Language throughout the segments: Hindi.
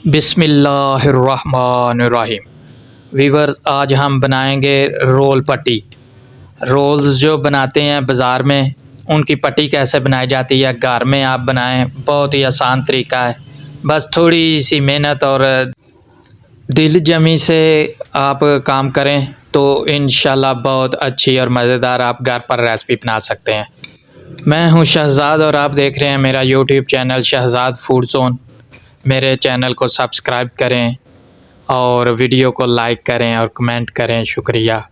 बिस्मिल्लाहिर्रहमानिर्रहीम। वीवर्स, आज हम बनाएंगे रोल पट्टी। रोल्स जो बनाते हैं बाज़ार में, उनकी पट्टी कैसे बनाई जाती है घर में आप बनाएं। बहुत ही आसान तरीका है, बस थोड़ी सी मेहनत और दिल जमी से आप काम करें तो इंशाल्लाह बहुत अच्छी और मज़ेदार आप घर पर रेसिपी बना सकते हैं। मैं हूं शहज़ाद और आप देख रहे हैं मेरा YouTube channel Shahzad food zone. मेरे चैनल को सब्सक्राइब करें और वीडियो को लाइक करें और कमेंट करें। शुक्रिया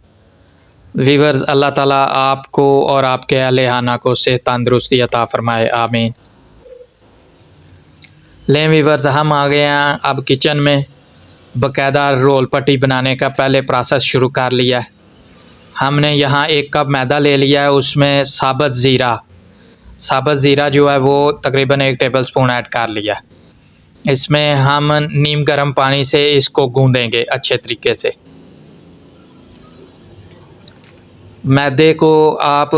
वीवर्स। अल्लाह ताला आपको और आपके अहल-ए-खाना को सेहत तंदुरुस्ती अता फ़रमाए, आमीन। लें वीवर्स, हम आ गए हैं अब किचन में। बाकायदा रोल पट्टी बनाने का पहले प्रोसेस शुरू कर लिया है। हमने यहाँ 1 कप मैदा ले लिया है, उसमें साबुत ज़ीरा जो है वो तकरीबन 1 टेबलस्पून ऐड कर लिया। इसमें हम नीम गर्म पानी से इसको गूँदेंगे अच्छे तरीके से। मैदे को आप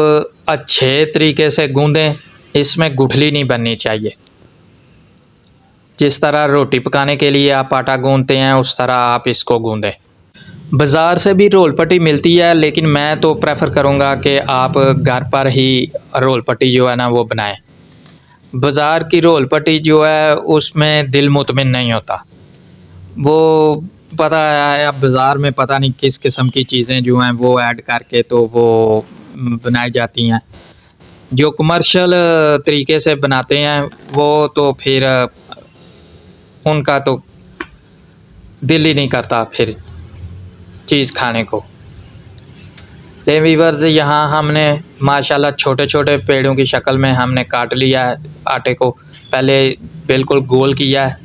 अच्छे तरीके से गूँदें, इसमें गुठली नहीं बननी चाहिए। जिस तरह रोटी पकाने के लिए आप आटा गूँधते हैं उस तरह आप इसको गूँदें। बाज़ार से भी रोल पट्टी मिलती है, लेकिन मैं तो प्रेफर करूँगा कि आप घर पर ही रोल पट्टी जो है ना वो बनाएं। बाज़ार की रोल पट्टी जो है उसमें दिल मुतमिन नहीं होता। वो पता है, अब बाज़ार में पता नहीं किस किस्म की चीज़ें जो हैं वो ऐड करके तो वो बनाई जाती हैं। जो कमर्शियल तरीके से बनाते हैं वो तो फिर उनका तो दिल ही नहीं करता फिर चीज़ खाने को। ले वीवर्स, यहाँ हमने माशाल्लाह छोटे छोटे पेड़ों की शक्ल में हमने काट लिया है आटे को। पहले बिल्कुल गोल किया है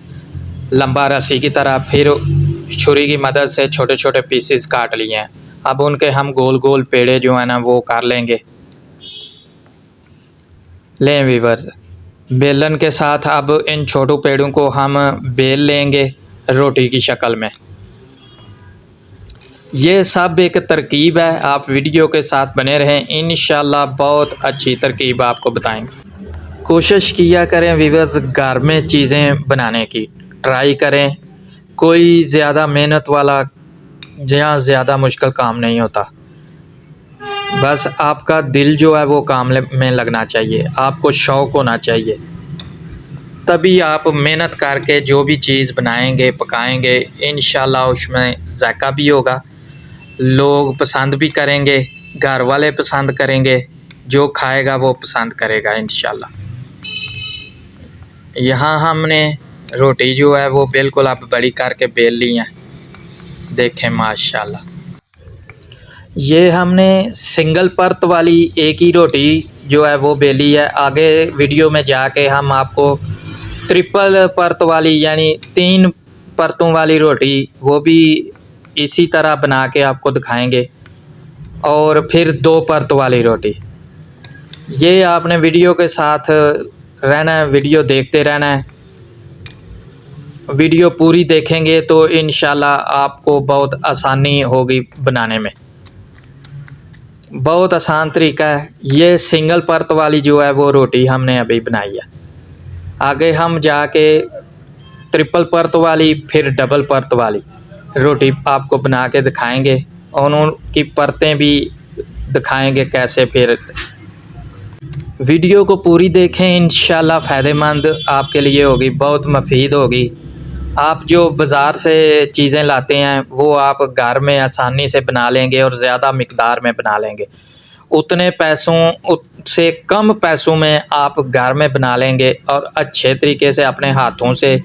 लंबा रस्सी की तरह, फिर छुरी की मदद से छोटे छोटे पीसेस काट लिए हैं। अब उनके हम गोल गोल पेड़े जो है ना वो कर लेंगे। लें वीवर्स, बेलन के साथ अब इन छोटू पेड़ों को हम बेल लेंगे रोटी की शक्ल में। ये सब एक तरकीब है, आप वीडियो के साथ बने रहें, इंशाल्लाह बहुत अच्छी तरकीब आपको बताएंगे। कोशिश किया करें वीवर्स घर में चीज़ें बनाने की, ट्राई करें। कोई ज़्यादा मेहनत वाला या ज़्यादा मुश्किल काम नहीं होता। बस आपका दिल जो है वो काम में लगना चाहिए, आपको शौक़ होना चाहिए, तभी आप मेहनत करके जो भी चीज़ बनाएंगे पकाएंगे इंशाल्लाह उसमें जायका भी होगा, लोग पसंद भी करेंगे, घर वाले पसंद करेंगे, जो खाएगा वो पसंद करेगा इंशाल्लाह। यहाँ हमने रोटी जो है वो बिल्कुल अब बड़ी करके बेल ली है, देखें माशाल्लाह। ये हमने सिंगल परत वाली एक ही रोटी जो है वो बेली है। आगे वीडियो में जाके हम आपको ट्रिपल परत वाली यानी 3 परतों वाली रोटी वो भी इसी तरह बना के आपको दिखाएंगे, और फिर 2 परत वाली रोटी। ये आपने वीडियो के साथ रहना है, वीडियो देखते रहना है। वीडियो पूरी देखेंगे तो इंशाल्लाह आपको बहुत आसानी होगी बनाने में। बहुत आसान तरीका है। ये सिंगल परत वाली जो है वो रोटी हमने अभी बनाई है। आगे हम जाके ट्रिपल परत वाली फिर डबल परत वाली रोटी आपको बना के दिखाएंगे, और उनकी परतें भी दिखाएंगे कैसे। फिर वीडियो को पूरी देखें, इंशाल्लाह फ़ायदेमंद आपके लिए होगी, बहुत मुफीद होगी। आप जो बाज़ार से चीज़ें लाते हैं वो आप घर में आसानी से बना लेंगे और ज़्यादा मिकदार में बना लेंगे। उतने पैसों से कम पैसों में आप घर में बना लेंगे और अच्छे तरीके से अपने हाथों से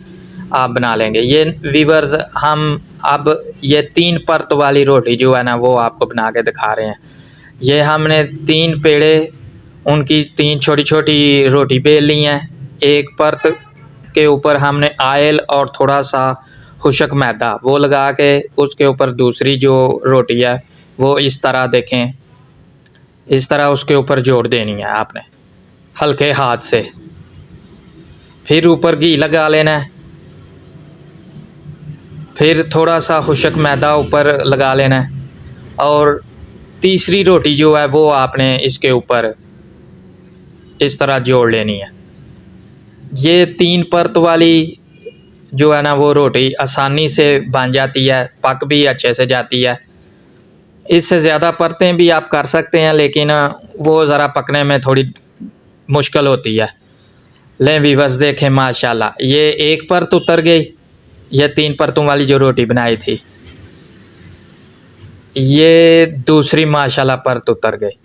आप बना लेंगे। ये वीवर्स, हम अब ये 3 परत वाली रोटी जो है ना वो आपको बना के दिखा रहे हैं। ये हमने 3 पेड़े, उनकी 3 छोटी छोटी रोटी बेल ली हैं। एक परत के ऊपर हमने ऑयल और थोड़ा सा खुशक मैदा वो लगा के उसके ऊपर दूसरी जो रोटी है वो इस तरह देखें, इस तरह उसके ऊपर जोड़ देनी है आपने हल्के हाथ से। फिर ऊपर घी लगा लेना है, फिर थोड़ा सा खुशक मैदा ऊपर लगा लेना है, और तीसरी रोटी जो है वो आपने इसके ऊपर इस तरह जोड़ लेनी है। ये 3 परत वाली जो है ना वो रोटी आसानी से बन जाती है, पक भी अच्छे से जाती है। इससे ज़्यादा परतें भी आप कर सकते हैं, लेकिन वो ज़रा पकने में थोड़ी मुश्किल होती है। लें व्यूअर्स, देखें माशाल्लाह, ये एक परत उतर गई। ये 3 परतों वाली जो रोटी बनाई थी, ये दूसरी माशाल्लाह परत उतर गई।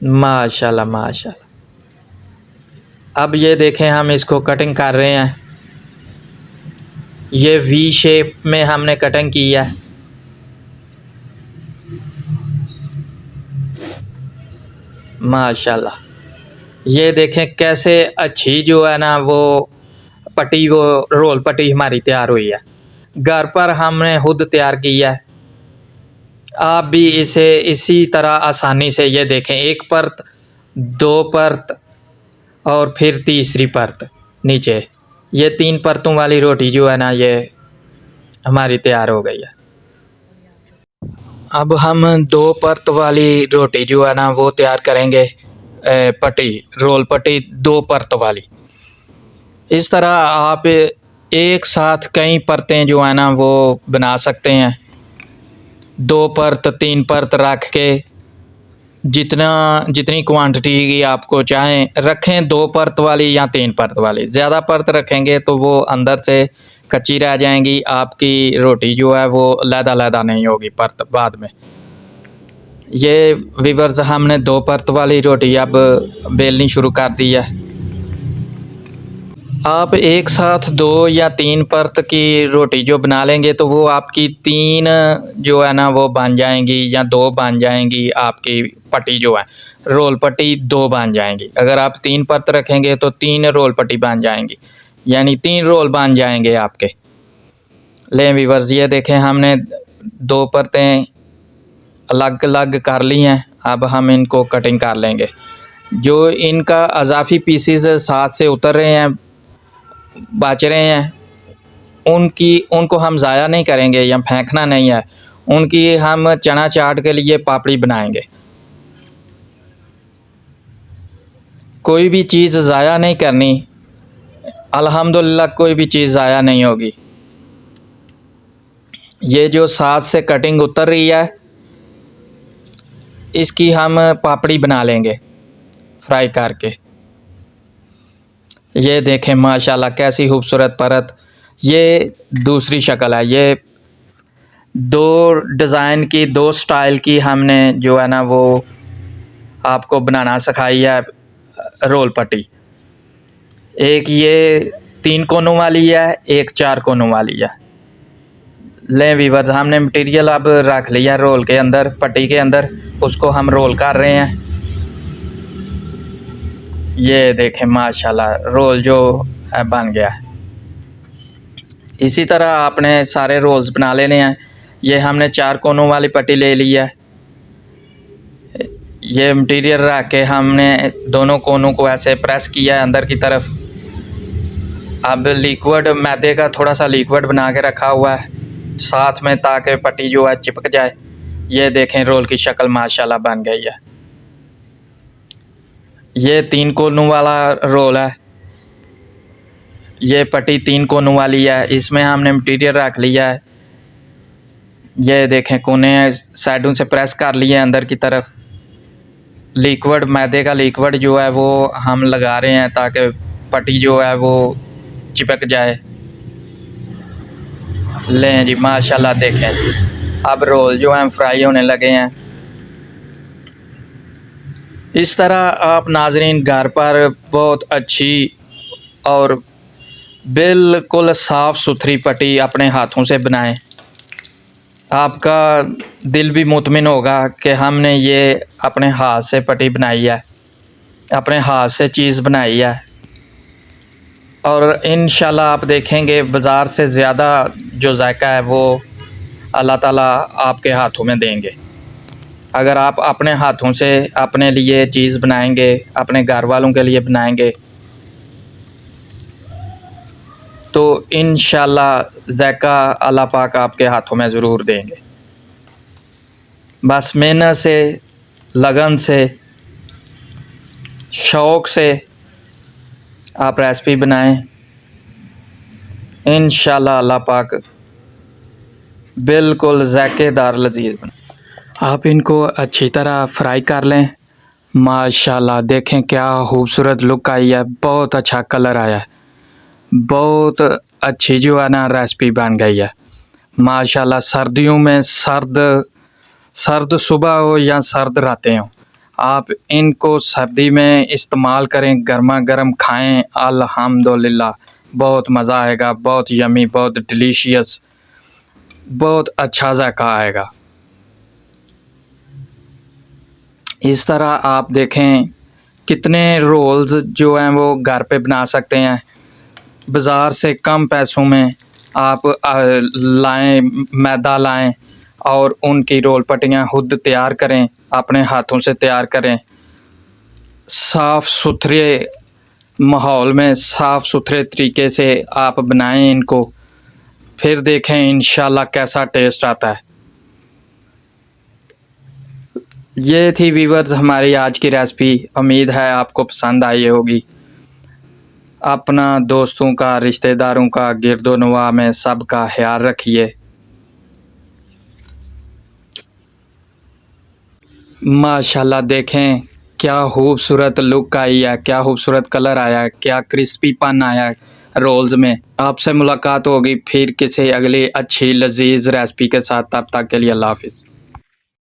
माशाल्लाह माशाल्लाह। अब ये देखें, हम इसको कटिंग कर रहे हैं। ये वी शेप में हमने कटिंग की है। माशाल्लाह, ये देखें कैसे अच्छी जो है ना वो पट्टी, वो रोल पट्टी हमारी तैयार हुई है। घर पर हमने खुद तैयार की है। आप भी इसे इसी तरह आसानी से, ये देखें, एक परत, 2 परत और फिर तीसरी परत नीचे। ये 3 परतों वाली रोटी जो है ना ये हमारी तैयार हो गई है। अब हम 2 परत वाली रोटी जो है ना वो तैयार करेंगे, पट्टी, रोल पट्टी 2 परत वाली। इस तरह आप एक साथ कई परतें जो है ना वो बना सकते हैं। 2 परत 3 परत रख के जितनी क्वांटिटी की आपको चाहें रखें, 2 परत वाली या 3 परत वाली। ज़्यादा परत रखेंगे तो वो अंदर से कच्ची रह जाएंगी, आपकी रोटी जो है वो लैदा-लैदा नहीं होगी परत बाद में। ये व्यूअर्स, हमने 2 परत वाली रोटी अब बेलनी शुरू कर दी है। आप एक साथ 2 या 3 परत की रोटी जो बना लेंगे तो वो आपकी 3 जो है ना वो बन जाएंगी, या 2 बन जाएंगी। आपकी पट्टी जो है, रोल पट्टी 2 बन जाएंगी। अगर आप 3 परत रखेंगे तो 3 रोल पट्टी बन जाएंगी, यानी 3 रोल बन जाएंगे आपके। लें व्यूअर्स, ये देखें, हमने 2 परतें अलग अलग कर ली हैं। अब हम इनको कटिंग कर लेंगे। जो इनका अज़ाफ़ी पीसीज साथ से उतर रहे हैं, बच रहे हैं, उनको हम ज़ाया नहीं करेंगे या फेंकना नहीं है। उनकी हम चना चाट के लिए पापड़ी बनाएंगे। कोई भी चीज़ ज़ाया नहीं करनी। अल्हम्दुलिल्लाह कोई भी चीज़ ज़ाया नहीं होगी। ये जो साथ से कटिंग उतर रही है, इसकी हम पापड़ी बना लेंगे फ्राई करके। ये देखें माशाल्लाह कैसी खूबसूरत परत। ये दूसरी शक्ल है। ये 2 डिज़ाइन की, 2 स्टाइल की हमने जो है ना वो आपको बनाना सिखाई है रोल पट्टी। एक ये 3 कोनों वाली है, एक 4 कोनों वाली है। लें व्यूअर्स, हमने मटेरियल अब रख लिया रोल के अंदर, पट्टी के अंदर। उसको हम रोल कर रहे हैं। ये देखें माशाल्लाह, रोल जो है बन गया है। इसी तरह आपने सारे रोल्स बना लेने हैं। ये हमने 4 कोनों वाली पट्टी ले ली है। ये मटेरियल रख के हमने दोनों कोनों को ऐसे प्रेस किया है अंदर की तरफ। अब लिक्विड, मैदे का थोड़ा सा लिक्विड बना के रखा हुआ है साथ में, ताकि पट्टी जो है चिपक जाए। ये देखें, रोल की शक्ल माशाल्लाह बन गई है। ये 3 कोनों वाला रोल है। ये पट्टी 3 कोनों वाली है। इसमें हमने मटेरियल रख लिया है। ये देखें, कोने साइडों से प्रेस कर लिए अंदर की तरफ। लिक्विड, मैदे का लिक्विड जो है वो हम लगा रहे हैं ताकि पट्टी जो है वो चिपक जाए। लें जी माशाल्लाह, देखें अब रोल जो हैं फ्राई होने लगे हैं। इस तरह आप नाज़रीन घर पर बहुत अच्छी और बिल्कुल साफ़ सुथरी पट्टी अपने हाथों से बनाएं। आपका दिल भी मुतमिन होगा कि हमने ये अपने हाथ से पट्टी बनाई है, अपने हाथ से चीज़ बनाई है। और इंशाल्लाह आप देखेंगे बाज़ार से ज़्यादा जो जायका है वो अल्लाह ताला आपके हाथों में देंगे। अगर आप अपने हाथों से अपने लिए चीज़ बनाएंगे, अपने घर वालों के लिए बनाएंगे, तो इंशाल्लाह जायका अल्लाह पाक आपके हाथों में ज़रूर देंगे। बस मेहनत से, लगन से, शौक़ से आप रेसिपी बनाएं, इंशाल्लाह अल्लाह पाक बिल्कुल ज़ायकेदार लज़ीज़ बने। आप इनको अच्छी तरह फ्राई कर लें। माशाल्लाह देखें क्या खूबसूरत लुक आई है, बहुत अच्छा कलर आया है, बहुत अच्छी जो है ना रेसिपी बन गई है माशाल्लाह। सर्दियों में सर्द सुबह हो या सर्द रातें हो, आप इनको सर्दी में इस्तेमाल करें, गर्मा गर्म खाएं, अल्हम्दुलिल्लाह बहुत मज़ा आएगा, बहुत यमी, बहुत डिलीशियस, बहुत अच्छा ज़ायका आएगा। इस तरह आप देखें कितने रोल्स जो हैं वो घर पे बना सकते हैं। बाज़ार से कम पैसों में आप लाएं, मैदा लाएं और उनकी रोल पट्टियाँ खुद तैयार करें, अपने हाथों से तैयार करें, साफ़ सुथरे माहौल में साफ़ सुथरे तरीके से आप बनाएं इनको, फिर देखें इंशाल्लाह कैसा टेस्ट आता है। ये थी व्यूअर्स हमारी आज की रेसिपी, उम्मीद है आपको पसंद आई होगी। अपना, दोस्तों का, रिश्तेदारों का, गिरदोनवा में सबका ख्याल रखिए। माशाल्लाह देखें क्या खूबसूरत लुक आई है, क्या खूबसूरत कलर आया है, क्या क्रिस्पीपन आया है रोल्स में। आपसे मुलाकात होगी फिर किसी अगली अच्छी लजीज रेसिपी के साथ, तब तक के लिए अल्लाह हाफिज़।